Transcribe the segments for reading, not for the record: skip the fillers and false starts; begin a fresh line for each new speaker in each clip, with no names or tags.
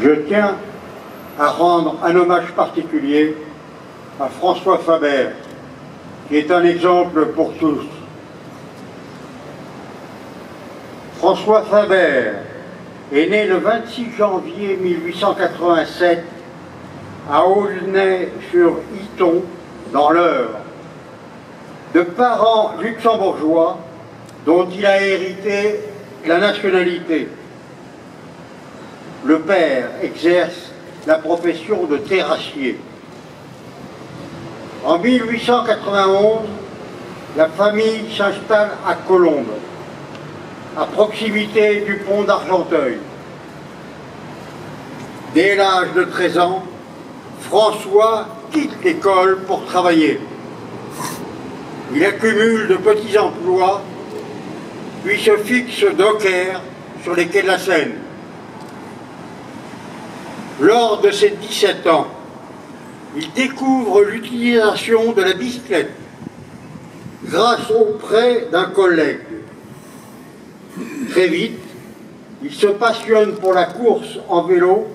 Je tiens à rendre un hommage particulier à François Faber, qui est un exemple pour tous. François Faber est né le 26 janvier 1887 à Aulnay-sur-Iton, dans l'Eure, de parents luxembourgeois dont il a hérité la nationalité. Le père exerce la profession de terrassier. En 1891, la famille s'installe à Colombes, à proximité du pont d'Argenteuil. Dès l'âge de 13 ans, François quitte l'école pour travailler. Il accumule de petits emplois, puis se fixe docker sur les quais de la Seine. Lors de ses 17 ans, il découvre l'utilisation de la bicyclette grâce au prêt d'un collègue. Très vite, il se passionne pour la course en vélo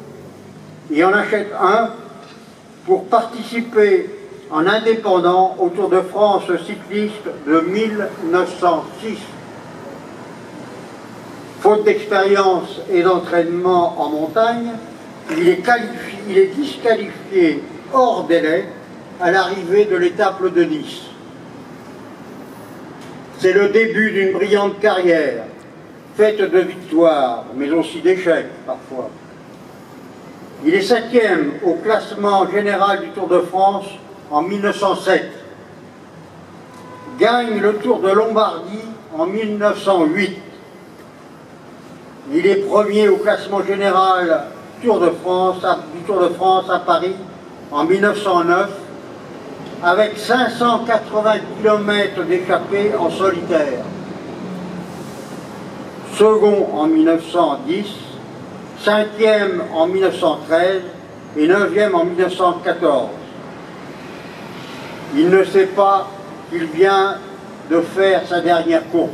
et en achète un pour participer en indépendant au Tour de France cycliste de 1906. Faute d'expérience et d'entraînement en montagne, il est disqualifié hors délai à l'arrivée de l'étape de Nice. C'est le début d'une brillante carrière, faite de victoires, mais aussi d'échecs parfois. Il est 7e au classement général du Tour de France en 1907. Gagne le Tour de Lombardie en 1908. Il est premier au classement général du Tour de France à Paris en 1909, avec 580 km d'échappée en solitaire. Second en 1910, 5e en 1913 et 9e en 1914. Il ne sait pas qu'il vient de faire sa dernière course.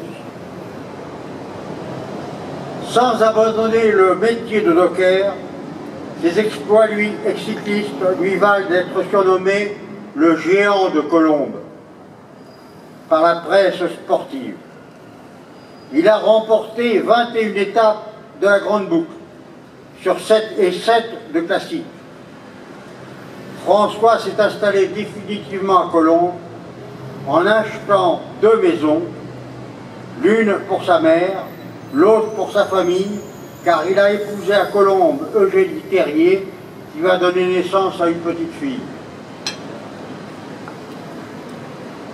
Sans abandonner le métier de docker, ses exploits cyclistes lui valent d'être surnommé le géant de Colombes par la presse sportive. Il a remporté 21 étapes de la Grande Boucle sur 7 et 7 de classique. François s'est installé définitivement à Colombes en achetant 2 maisons, l'une pour sa mère, l'autre pour sa famille, car il a épousé à Colombes Eugénie Terrier, qui va donner naissance à une petite fille.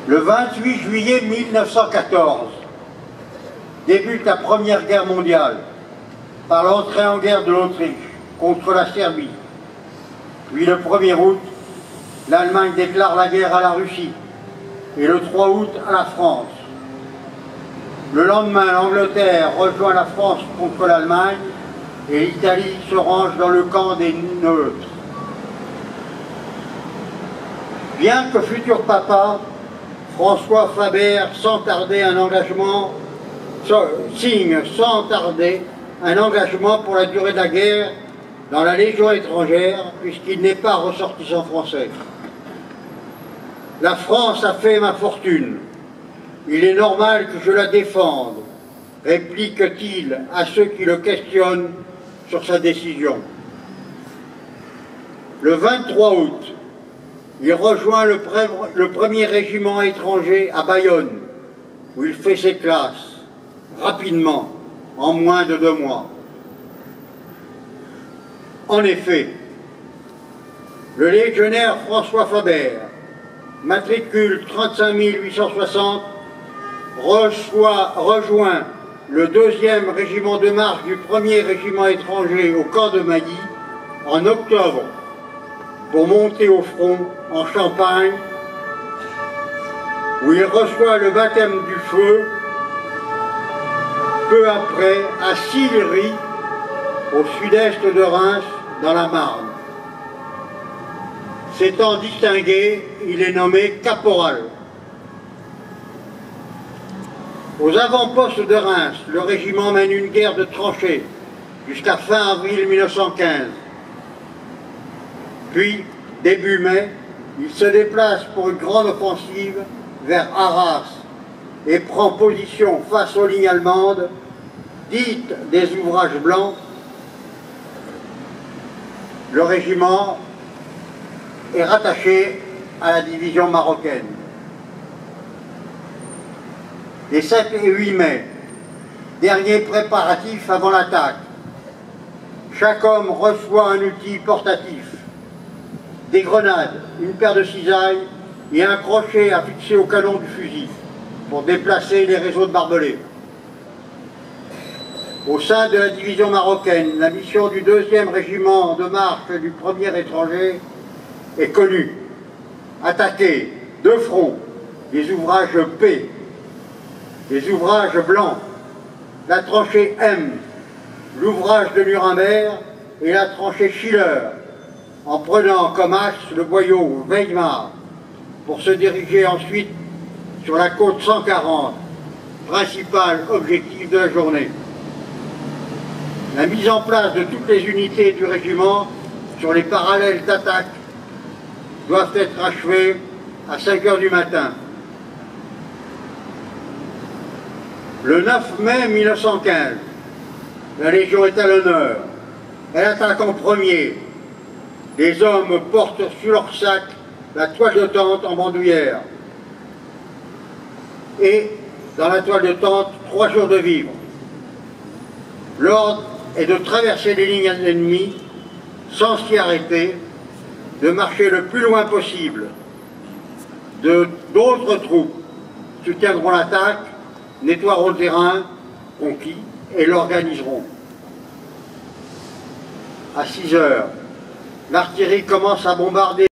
Le 28 juillet 1914, débute la Première Guerre mondiale par l'entrée en guerre de l'Autriche contre la Serbie. Puis le 1er août, l'Allemagne déclare la guerre à la Russie et le 3 août à la France. Le lendemain, l'Angleterre rejoint la France contre l'Allemagne et l'Italie se range dans le camp des neutres. Bien que futur papa, François Faber signe sans tarder un engagement pour la durée de la guerre dans la Légion étrangère, puisqu'il n'est pas ressortissant français. La France a fait ma fortune. Il est normal que je la défende, réplique-t-il à ceux qui le questionnent sur sa décision. Le 23 août, il rejoint le 1er régiment étranger à Bayonne, où il fait ses classes, rapidement, en moins de 2 mois. En effet, le légionnaire François Faber, matricule 35 860, rejoint le 2e régiment de marche du 1er régiment étranger au camp de Mailly en octobre pour monter au front en Champagne, où il reçoit le baptême du feu peu après à Sillery, au sud-est de Reims, dans la Marne. S'étant distingué, il est nommé caporal. Aux avant-postes de Reims, le régiment mène une guerre de tranchées jusqu'à fin avril 1915. Puis, début mai, il se déplace pour une grande offensive vers Arras et prend position face aux lignes allemandes, dites des ouvrages blancs. Le régiment est rattaché à la division marocaine. Les 7 et 8 mai, dernier préparatif avant l'attaque. Chaque homme reçoit un outil portatif, des grenades, une paire de cisailles et un crochet à fixer au canon du fusil pour déplacer les réseaux de barbelés. Au sein de la division marocaine, la mission du 2e régiment de marche du 1er étranger est connue. Attaquer de front les ouvrages P, les ouvrages blancs, la tranchée M, l'ouvrage de Nuremberg et la tranchée Schiller, en prenant comme axe le boyau Weimar pour se diriger ensuite sur la côte 140, principal objectif de la journée. La mise en place de toutes les unités du régiment sur les parallèles d'attaque doivent être achevées à 5 h du matin. Le 9 mai 1915, la Légion est à l'honneur. Elle attaque en premier. Les hommes portent sur leur sac la toile de tente en bandoulière. Et dans la toile de tente, 3 jours de vivres. L'ordre est de traverser les lignes ennemies sans s'y arrêter, de marcher le plus loin possible. D'autres troupes soutiendront l'attaque, nettoieront le terrain conquis et l'organiseront. À 6 h, l'artillerie commence à bombarder